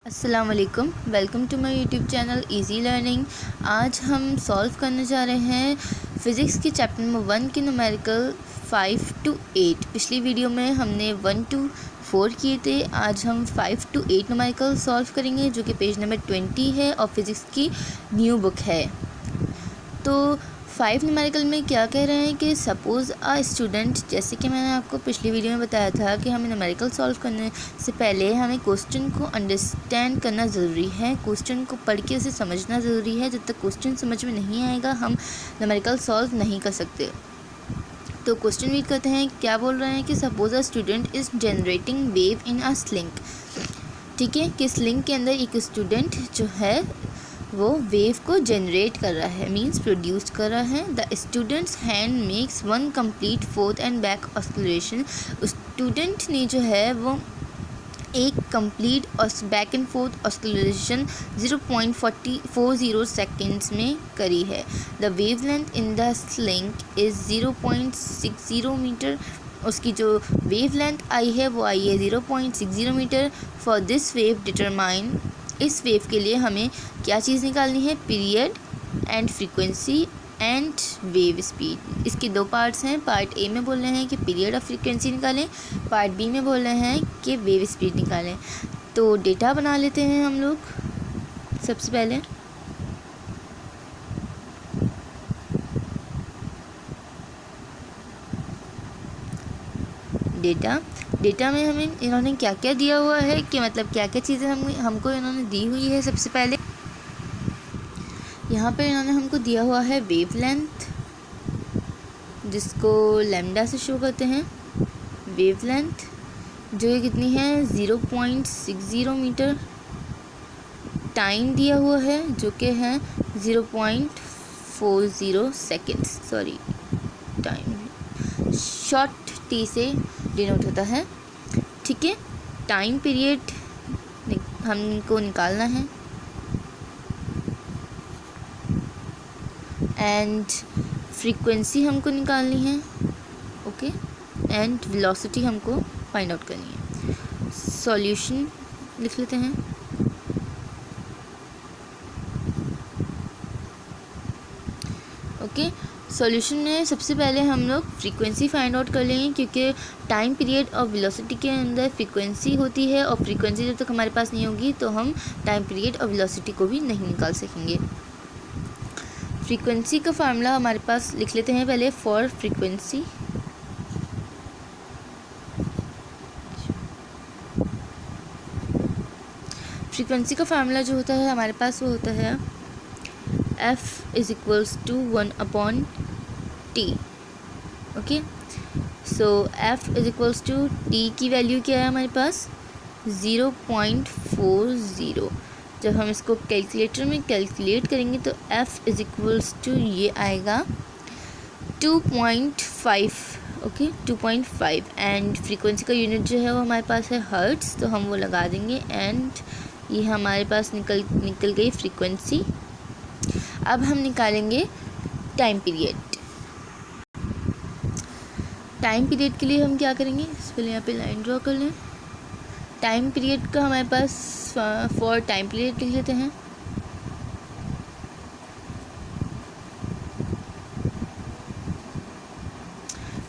अस्सलाम वालेकुम, welcome to my YouTube channel easy learning. आज हम सॉल्व करने जा रहे हैं फ़िज़िक्स के चैप्टर नंबर 1 के न्यूमेरिकल 5 to 8। पिछली वीडियो में हमने 1 to 4 किए थे। आज हम 5 to 8 न्यूमेरिकल सॉल्व करेंगे, जो कि पेज नंबर 20 है और फिज़िक्स की न्यू बुक है। तो 5 न्यूमेरिकल में क्या कह रहे हैं कि सपोज़ अ स्टूडेंट, जैसे कि मैंने आपको पिछली वीडियो में बताया था कि हमें न्यूमेरिकल सॉल्व करने से पहले हमें क्वेश्चन को अंडरस्टैंड करना ज़रूरी है। क्वेश्चन को पढ़ के उसे समझना ज़रूरी है। जब तक क्वेश्चन समझ में नहीं आएगा हम न्यूमेरिकल सॉल्व नहीं कर सकते। तो क्वेश्चन रीड करते हैं। क्या बोल रहे हैं कि suppose a student is generating wave in a sling. ठीक है, कि स्लिंग के अंदर एक स्टूडेंट जो है वो वेव को जनरेट कर रहा है, मींस प्रोड्यूस कर रहा है। The students hand makes 1 complete forth and back oscillation. Student ने जो है वो एक complete back and forth oscillation 0.40 seconds में करी है। The wavelength in the sling is 0.60 metre. उसकी जो वेव लेंथ आई है वो आई है 0.60 metre. For this wave determine, इस वेव के लिए हमें क्या चीज़ निकालनी है? Period and frequency and wave speed. इसके दो पार्ट्स हैं। पार्ट ए में बोल रहे हैं कि पीरियड और फ्रीक्वेंसी निकालें, पार्ट बी में बोल रहे हैं कि वेव स्पीड निकालें। तो डेटा बना लेते हैं हम लोग। सबसे पहले डेटा में हमें इन्होंने क्या क्या दिया हुआ है, कि मतलब क्या क्या चीज़ें हमको इन्होंने दी हुई है। सबसे पहले यहाँ पर इन्होंने हमको दिया हुआ है वेव लेंथ, जिसको लैम्डा से शो करते हैं। वेव लेंथ जो है कितनी है? 0.60 मीटर। टाइम दिया हुआ है जो कि है 0.40 seconds. Sorry, time short T से डिनोट होता है। ठीक है, टाइम पीरियड हमको निकालना है एंड फ्रीक्वेंसी हमको निकालनी है। ओके, एंड वेलोसिटी हमको फाइंड आउट करनी है। सॉल्यूशन लिख लेते हैं। ओके, सॉल्यूशन में सबसे पहले हम लोग फ्रीक्वेंसी फाइंड आउट कर लेंगे, क्योंकि टाइम पीरियड और वेलोसिटी के अंदर फ्रीक्वेंसी होती है, और फ्रीक्वेंसी जब तक हमारे पास नहीं होगी तो हम टाइम पीरियड और वेलोसिटी को भी नहीं निकाल सकेंगे। फ्रीक्वेंसी का फार्मूला हमारे पास लिख लेते हैं पहले। फॉर फ्रीक्वेंसी, फ्रीक्वेंसी का फार्मूला जो होता है हमारे पास वो होता है F is equals to 1/T। Okay, so F is equals to T की वैल्यू क्या है हमारे पास? 0.40। जब हम इसको कैलकुलेटर में कैलकुलेट करेंगे तो F इज़ इक्वल्स टू ये आएगा 2.5। ओके, 2.5। एंड फ्रीक्वेंसी का यूनिट जो है वो हमारे पास है हर्ट्स, तो हम वो लगा देंगे एंड ये हमारे पास निकल गई फ्रीक्वेंसी। अब हम निकालेंगे टाइम पीरियड। टाइम पीरियड के लिए हम क्या करेंगे? पहले यहाँ पे लाइन ड्रॉ कर लें। टाइम पीरियड का हमारे पास फॉर टाइम पीरियड लिख लेते हैं।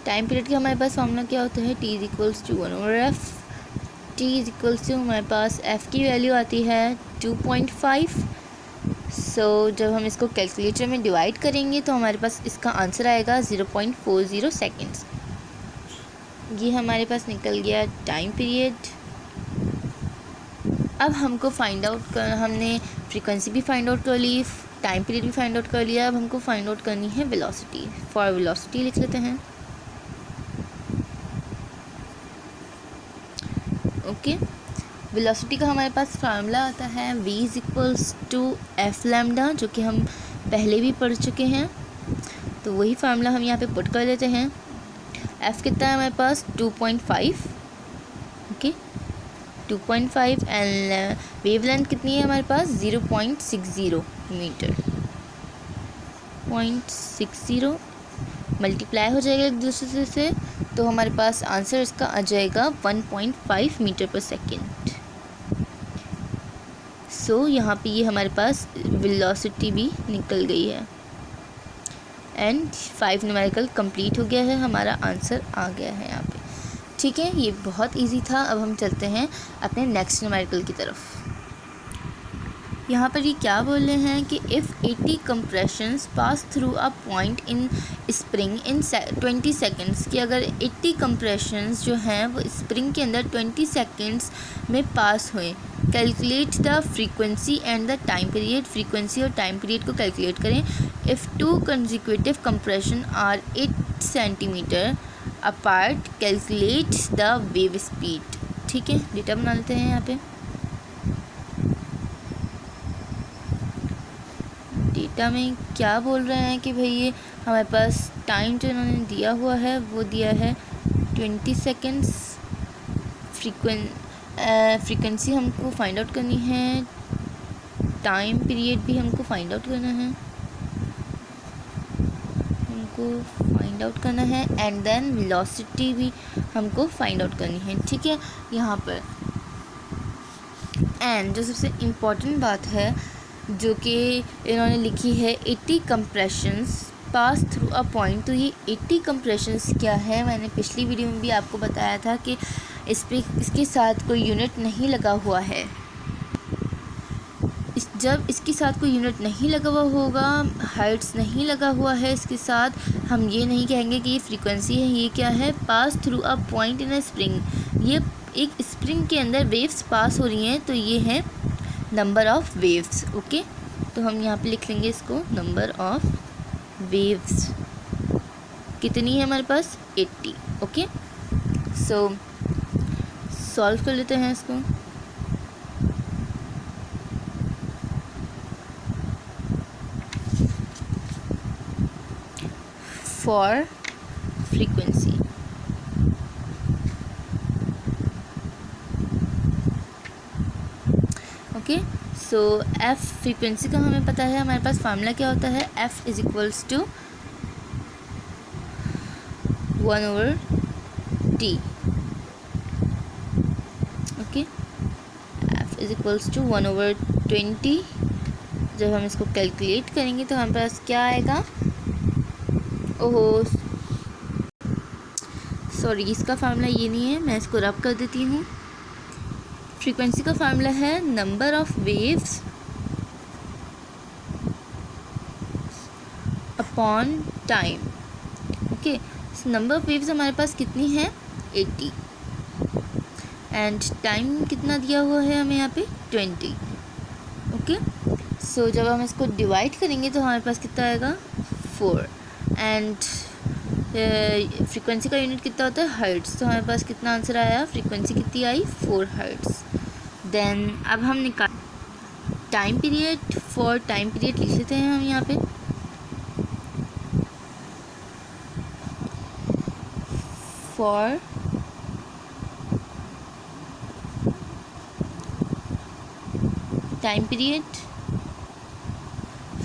टाइम पीरियड का हमारे पास फॉर्मूला क्या होता है? T is equals to 1/f। T is equals to हमारे पास F की वैल्यू आती है 2.5। सो जब हम इसको कैलकुलेटर में डिवाइड करेंगे तो हमारे पास इसका आंसर आएगा 0.40 सेकेंड्स। ये हमारे पास निकल गया टाइम पीरियड। अब हमको फाइंड आउट हमने फ्रीक्वेंसी भी फाइंड आउट कर ली, टाइम पीरियड भी फाइंड आउट कर लिया। अब हमको फाइंड आउट करनी है वेलोसिटी। फॉर वेलोसिटी लिख लेते हैं। ओके, वेलोसिटी का हमारे पास फार्मूला आता है v is equals to F lambda, जो कि हम पहले भी पढ़ चुके हैं। तो वही फार्मूला हम यहाँ पे पुट कर लेते हैं। f कितना है हमारे पास? 2.5। ओके, 2.5 एंड वेव लेंथ कितनी है हमारे पास? 0.60 मीटर। 0.60 मल्टीप्लाई हो जाएगा एक दूसरे से, तो हमारे पास आंसर इसका आ जाएगा 1.5 मीटर पर सेकेंड। सो यहाँ पे ये हमारे पास वेलोसिटी भी निकल गई है एंड 5 न्यूमेरिकल कंप्लीट हो गया है, हमारा आंसर आ गया है यहाँ पे। ठीक है, ये बहुत इजी था। अब हम चलते हैं अपने नेक्स्ट न्यूमेरिकल की तरफ। यहाँ पर ये क्या बोल रहे हैं कि if 80 compressions pass through a point in spring in 20 seconds, कि अगर 80 कंप्रेशंस जो हैं वो स्प्रिंग के अंदर 20 सेकेंड्स में पास हुए, calculate the frequency and the time period. Frequency और टाइम पीरियड को कैलकुलेट करें। If 2 consecutive compression are 8 centimetre apart, calculate the wave speed. ठीक है, डेटा बना लेते हैं यहाँ पे। डेटा में क्या बोल रहे हैं कि भाई ये हमारे पास टाइम जो इन्होंने दिया हुआ है वो दिया है 20 सेकेंड्स। फ्रीक्वेंसी हमको फाइंड आउट करनी है, टाइम पीरियड भी हमको फाइंड आउट करना है, एंड देन वेलोसिटी भी हमको फाइंड आउट करनी है। ठीक है, यहाँ पर एंड जो सबसे इम्पॉर्टेंट बात है जो कि इन्होंने लिखी है 80 compressions pass through a point. तो ये 80 कंप्रेशंस क्या है, मैंने पिछली वीडियो में भी आपको बताया था कि इसके साथ कोई यूनिट नहीं लगा हुआ है। जब इसके साथ कोई यूनिट नहीं लगा हुआ होगा, हर्ट्ज़ नहीं लगा हुआ है इसके साथ, हम ये नहीं कहेंगे कि ये फ्रीक्वेंसी है। ये क्या है, pass through a point in a spring. ये एक स्प्रिंग के अंदर वेव्स पास हो रही हैं, तो ये है नंबर ऑफ़ वेव्स। ओके, तो हम यहाँ पे लिख लेंगे इसको, नंबर ऑफ़ वेव्स कितनी है हमारे पास, 80। ओके, सो सॉल्व कर लेते हैं इसको। For frequency, okay, so F frequency का हमें पता है, हमारे पास फार्मूला क्या होता है, F is equals to 1/t। Okay, F is equals to 1/20। जब हम इसको कैलकुलेट करेंगे तो हमारे पास क्या आएगा, ओहो सॉरी, इसका फार्मूला ये नहीं है, मैं इसको रब कर देती हूँ। फ्रीक्वेंसी का फार्मूला है number of waves upon time. Okay, number of waves हमारे पास कितनी है, 80, एंड टाइम कितना दिया हुआ है हमें यहाँ पे, 20। ओके, सो जब हम इसको डिवाइड करेंगे तो हमारे पास कितना आएगा, 4, एंड फ्रीक्वेंसी का यूनिट कितना होता है, हर्ट्ज़। तो हमारे पास कितना आंसर आया, फ्रीक्वेंसी कितनी आई, 4 हर्ट्ज़। देन अब हम निकाल time period. For time period लिख लेते हैं हम यहाँ पे, for time period.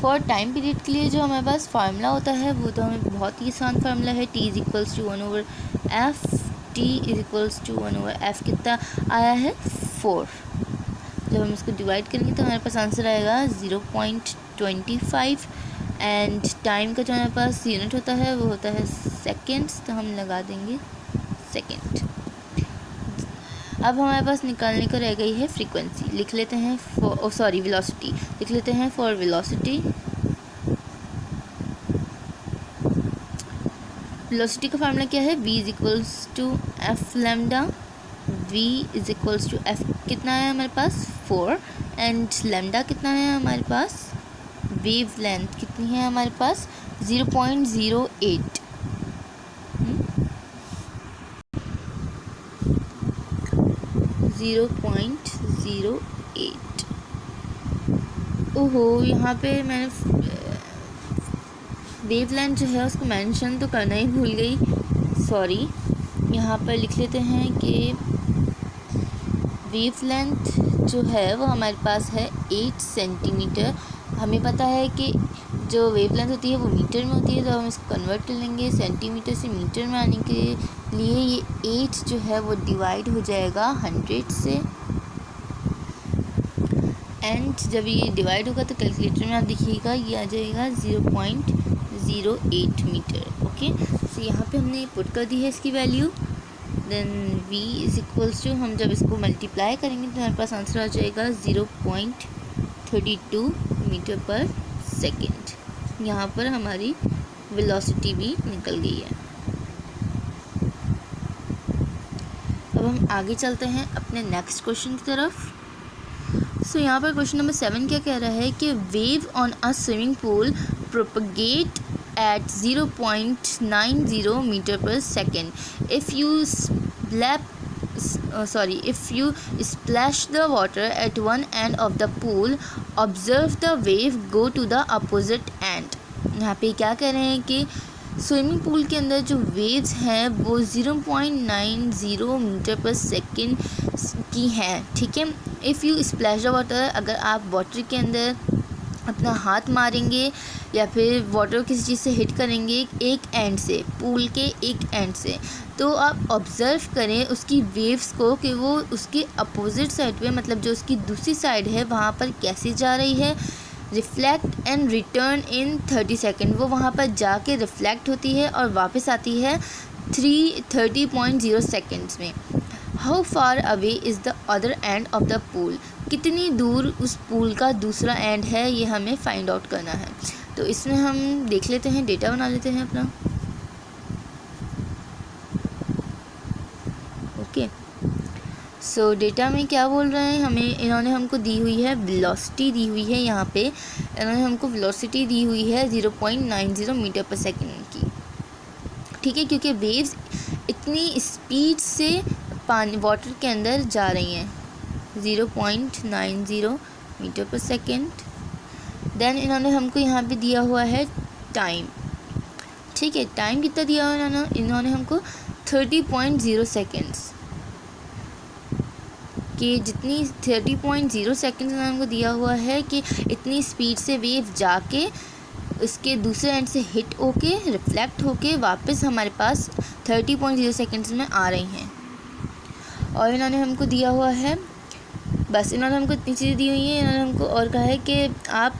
For time period के लिए जो हमारे पास फार्मूला होता है वो तो हमें बहुत ही आसान फार्मूला है, t is equals to 1/f। t is equals to 1/f कितना आया है, 4। जब हम इसको डिवाइड करेंगे तो हमारे पास आंसर आएगा 0.25, एंड टाइम का जो हमारे पास यूनिट होता है वो होता है सेकेंड्स, तो हम लगा देंगे सेकेंड। अब हमारे पास निकालने को रह गई है फ्रीक्वेंसी, लिख लेते हैं वेलोसिटी लिख लेते हैं। फॉर वेलोसिटी, वेलोसिटी का फार्मूला क्या है, v is equals to F lambda. v is equals to F कितना है हमारे पास, 4, एंड लैम्डा कितना है हमारे पास, वेव लेंथ कितनी है हमारे पास, 0.08। ओहो, यहाँ पे मैंने वेव लेंथ जो है उसको मेंशन तो करना ही भूल गई, सॉरी। यहाँ पर लिख लेते हैं कि वेव लेंथ जो है वो हमारे पास है 8 सेंटीमीटर। हमें पता है कि जो वेव लेंथ होती है वो मीटर में होती है, तो हम इसको कन्वर्ट कर लेंगे सेंटीमीटर से मीटर में आने के लिए। ये 8 जो है वो डिवाइड हो जाएगा 100 से, एंड जब ये डिवाइड होगा तो कैलकुलेटर में आप देखिएगा ये आ जाएगा 0.08 मीटर। ओके, तो यहाँ पे हमने पुट कर दी है इसकी value. Then v is equals to, हम जब इसको मल्टीप्लाई करेंगे तो हमारे पास आंसर आ जाएगा 0.32 मीटर पर सेकेंड। यहाँ पर हमारी वेलोसिटी भी निकल गई है। अब हम आगे चलते हैं अपने नेक्स्ट क्वेश्चन की तरफ। सो यहाँ पर क्वेश्चन नंबर 7 क्या कह रहा है कि wave on a swimming pool propagate at 0.90 meter per second if you splash the water at one end of the pool. Observe the wave go to the opposite end. यहाँ पे क्या कह रहे हैं कि स्विमिंग पूल के अंदर जो वेव्स हैं वो 0.90 मीटर पर सेकेंड की हैं। ठीक है, if you splash the water, अगर आप वाटर के अंदर अपना हाथ मारेंगे या फिर वाटर किसी चीज़ से हिट करेंगे एक एंड से, पूल के एक एंड से, तो आप ऑब्ज़र्व करें उसकी वेव्स को कि वो उसके अपोजिट साइड पे, मतलब जो उसकी दूसरी साइड है वहाँ पर कैसे जा रही है। Reflect and return in 30 second, वो वहाँ पर जाके रिफ्लेक्ट होती है और वापस आती है 30.0 सेकेंड्स में। How far away is the other end of the pool, कितनी दूर उस पूल का दूसरा एंड है, ये हमें फाइंड आउट करना है। तो इसमें हम देख लेते हैं, डेटा बना लेते हैं अपना। ओके, सो डेटा में क्या बोल रहे हैं हमें, इन्होंने हमको दी हुई है वेलोसिटी दी हुई है, यहाँ पे इन्होंने हमको वेलोसिटी दी हुई है 0.90 मीटर पर सेकेंड की। ठीक है, क्योंकि वेव्स इतनी स्पीड से पानी वाटर के अंदर जा रही हैं 0.90 मीटर पर सेकेंड। देन इन्होंने हमको यहाँ पे दिया हुआ है टाइम। ठीक है, टाइम कितना दिया हुआ है इन्होंने हमको 30.0 सेकेंड्स कि जितनी 30.0 सेकेंड्स इन्होंने हमको दिया हुआ है कि इतनी स्पीड से वेव जाके उसके दूसरे एंड से हिट होके रिफ्लेक्ट होके वापस हमारे पास 30.0 सेकेंड्स में आ रही हैं। और इन्होंने हमको दिया हुआ है, बस इन्होंने हमको इतनी चीज़ें दी हुई हैं। इन्होंने हमको और कहा है कि आप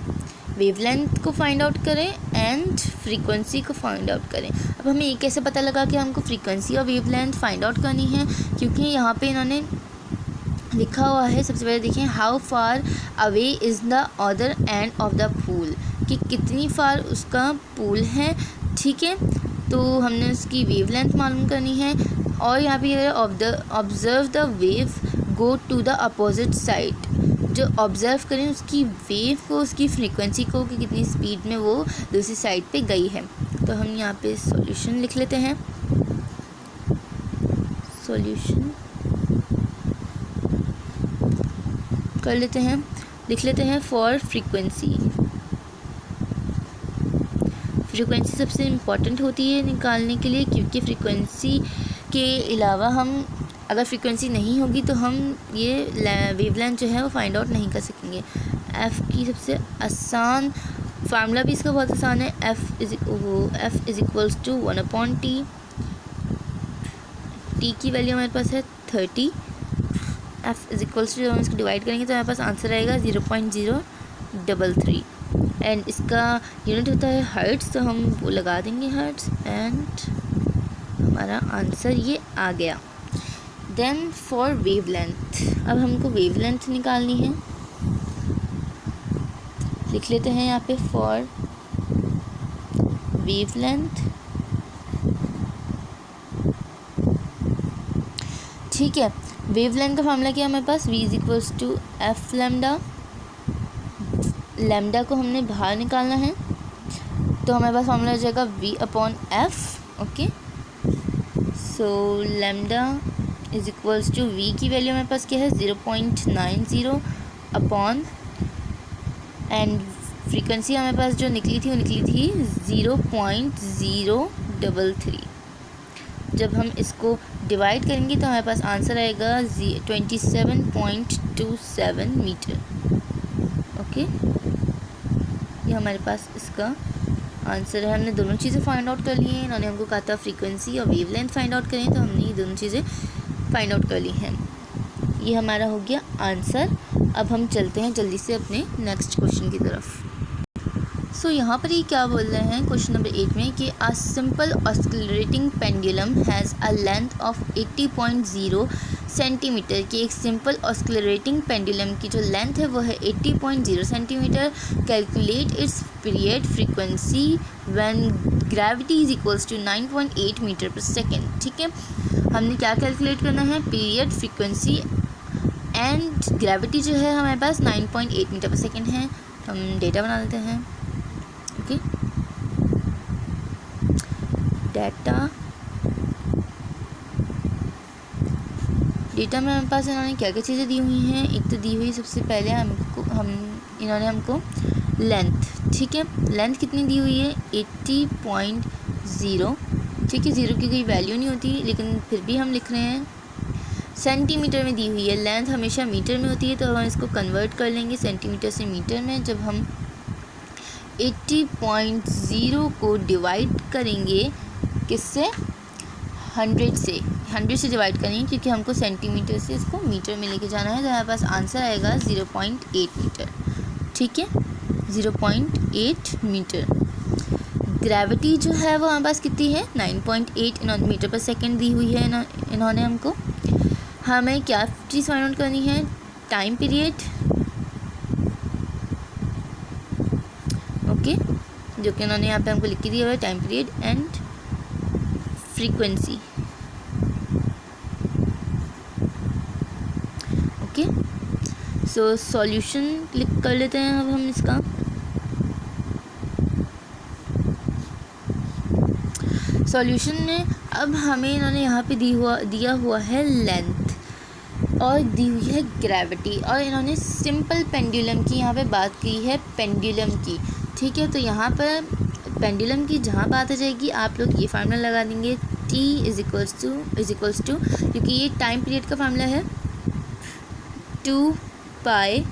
वेवलेंथ को फाइंड आउट करें एंड फ्रीक्वेंसी को फाइंड आउट करें। अब हमें ये कैसे पता लगा कि हमको फ्रीक्वेंसी और वेवलेंथ फाइंड आउट करनी है, क्योंकि यहाँ पे इन्होंने लिखा हुआ है, सबसे पहले देखें how far away is the other end of the pool, कि कितनी फार उसका पूल है। ठीक है, तो हमने उसकी वेवलेंथ मालूम करनी है। और यहाँ पे observe the wave go to the opposite side, जो ऑब्ज़र्व करें उसकी वेव को, उसकी फ्रीक्वेंसी को कि कितनी स्पीड में वो दूसरी साइड पे गई है। तो हम यहाँ पे सॉल्यूशन लिख लेते हैं। सॉल्यूशन कर लेते हैं, लिख लेते हैं फॉर फ्रीक्वेंसी। फ्रीक्वेंसी सबसे इम्पॉर्टेंट होती है निकालने के लिए, क्योंकि फ्रीक्वेंसी के अलावा हम, अगर फ्रीक्वेंसी नहीं होगी तो हम ये वेवलेंथ जो है वो फाइंड आउट नहीं कर सकेंगे। एफ़ की सबसे आसान फार्मूला भी इसका बहुत आसान है, F is equals to 1/t। T की वैल्यू हमारे पास है 30। एफ़ इज़ इक्वल्स टू, जब हम इसको डिवाइड करेंगे तो हमारे पास आंसर आएगा 0.033। एंड इसका यूनिट होता है हर्ट्ज़, तो हम वो लगा देंगे हर्ट्ज़ एंड हमारा आंसर ये आ गया। देन फॉर वेवलेंथ, अब हमको वेवलेंथ निकालनी है। लिख लेते हैं यहाँ पे फॉर वेवलेंथ। ठीक है, वेवलेंथ का फार्मूला क्या है हमारे पास, v is equals to F lambda. Lambda को हमने बाहर निकालना है, तो हमारे पास फार्मूला हो जाएगा v/f। Okay, so lambda is equals to v की वैल्यू हमारे पास क्या है 0.90 अपॉन, एंड फ्रीक्वेंसी हमारे पास जो निकली थी वो निकली थी 0.033। जब हम इसको डिवाइड करेंगे तो हमारे पास आंसर आएगा 27.27 मीटर। ओके, ये हमारे पास इसका आंसर है। हमने दोनों चीज़ें फाइंड आउट कर ली हैं। इन्होंने हमको कहा था फ्रीक्वेंसी और वेवलेंथ फाइंड आउट करें, तो हमने ये दोनों चीज़ें फाइंड आउट कर ली हैं। ये हमारा हो गया आंसर अब हम चलते हैं जल्दी से अपने नेक्स्ट क्वेश्चन की तरफ। सो यहाँ पर ये क्या बोल रहे हैं क्वेश्चन नंबर 8 में कि a simple oscillating pendulum has a length of 80.0 centimetre की एक सिंपल ऑस्किलरेटिंग पेंडुलम की जो लेंथ है वो है 80.0 centimetre. Calculate its period frequency when gravity is equals to 9.8 metre per second. ठीक है, हमने क्या कैलकुलेट करना है, पीरियड, फ्रीक्वेंसी एंड ग्रेविटी जो है हमारे पास 9.8 मीटर पर सेकेंड है। हम डेटा बना लेते हैं। ओके, डेटा में हमारे पास इन्होंने क्या क्या चीज़ें दी हुई हैं। एक तो दी हुई सबसे पहले इन्होंने हमको लेंथ। ठीक है, लेंथ कितनी दी हुई है, 80.0। ठीक है, 0 की कोई वैल्यू नहीं होती लेकिन फिर भी हम लिख रहे हैं। सेंटीमीटर में दी हुई है, लेंथ हमेशा मीटर में होती है तो हम इसको कन्वर्ट कर लेंगे सेंटीमीटर से मीटर में। जब हम 80.0 को डिवाइड करेंगे किससे, 100 से डिवाइड करेंगे क्योंकि हमको सेंटीमीटर से इसको मीटर में लेके जाना है। तो हमारे पास आंसर आएगा 0.8 मीटर। ठीक है, 0.8 मीटर। ग्रेविटी जो है वो हमारे पास कितनी है, 9.8 मीटर पर सेकेंड दी हुई है इन्होंने हमको। हमें क्या चीज़ फाइंड आउट करनी है, टाइम पीरियड, ओके, जो कि इन्होंने यहाँ पे हमको लिख के दिया हुआ है, time period and frequency. Okay, so solution click कर लेते हैं अब हम इसका। सॉल्यूशन में अब हमें इन्होंने यहाँ पे दिया हुआ है लेंथ और दी हुई है ग्रेविटी, और इन्होंने सिंपल पेंडुलम की यहाँ पे बात की है, पेंडुलम की। ठीक है, तो यहाँ पर पेंडुलम की जहाँ बात आ जाएगी आप लोग ये फार्मूला लगा देंगे, T इज इक्वल्स टू क्योंकि ये टाइम पीरियड का फार्मूला है, 2 pi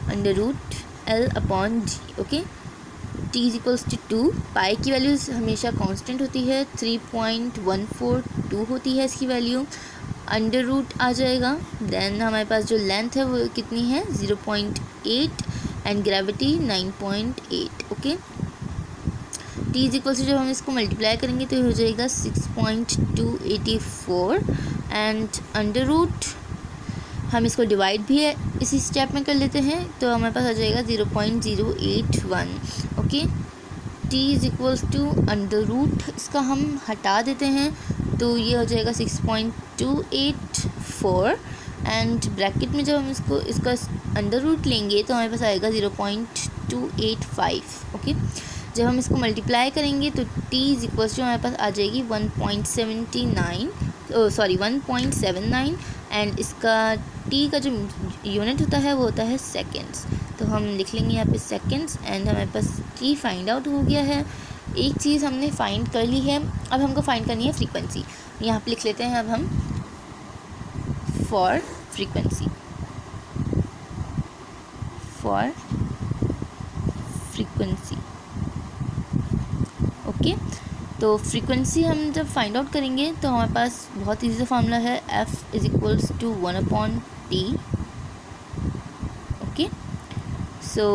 √L/G। Okay, T is equals to 2 pi की वैल्यू हमेशा कांस्टेंट होती है, 3.142 होती है इसकी वैल्यू, अंडर रूट आ जाएगा। देन हमारे पास जो लेंथ है वो कितनी है, 0.8 and gravity 9.8। Okay, T is equal से जब हम इसको मल्टीप्लाई करेंगे तो हो जाएगा 6.284 एंड अंडर रूट हम इसको डिवाइड भी है इसी स्टेप में कर लेते हैं तो हमारे पास आ जाएगा 0.081। Okay, T is equals to under root, इसका हम हटा देते हैं तो ये हो जाएगा 6.284 एंड ब्रैकेट में जब हम इसका अंडर रूट लेंगे तो हमारे पास आएगा 0.285। ओके, जब हम इसको मल्टीप्लाई करेंगे तो T इज इक्वल्स टू हमारे पास आ जाएगी 1.79 एंड इसका T का जो यूनिट होता है वो होता है सेकेंड्स, तो हम लिख लेंगे यहाँ पे सेकेंड्स एंड हमारे पास T फाइंड आउट हो गया है। एक चीज़ हमने फाइंड कर ली है, अब हमको फाइंड करनी है फ्रीक्वेंसी। यहाँ पे लिख लेते हैं अब हम फॉर फ्रीक्वेंसी, ओके, तो फ्रीक्वेंसी हम जब फाइंड आउट करेंगे तो हमारे पास बहुत ईजी सा फार्मूला है, F is equals to 1/T। Okay, so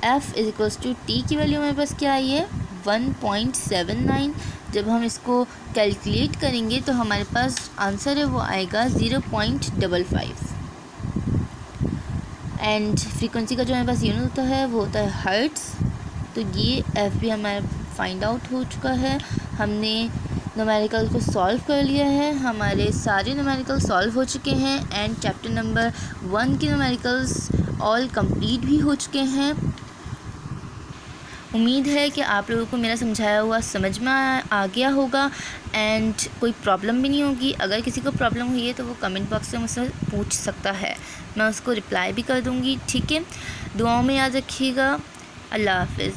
F is equals to T की वैल्यू हमारे पास क्या आई है, 1.79। जब हम इसको कैलकुलेट करेंगे तो हमारे पास आंसर है वो आएगा 0.55 एंड फ्रीक्वेंसी का जो हमारे पास यूनिट होता है वो होता है हर्ट्स। तो ये F भी हमारा फाइंड आउट हो चुका है, हमने न्यूमेरिकल को सॉल्व कर लिया है, हमारे सारे न्यूमेरिकल सॉल्व हो चुके हैं एंड चैप्टर नंबर 1 के न्यूमेरिकल्स ऑल कंप्लीट भी हो चुके हैं। उम्मीद है कि आप लोगों को मेरा समझाया हुआ समझ में आ गया होगा एंड कोई प्रॉब्लम भी नहीं होगी। अगर किसी को प्रॉब्लम हुई है तो वो कमेंट बॉक्स में मुझसे पूछ सकता है, मैं उसको रिप्लाई भी कर दूँगी। ठीक है, दुआओं में याद रखिएगा। अल्लाह हाफ़िज़।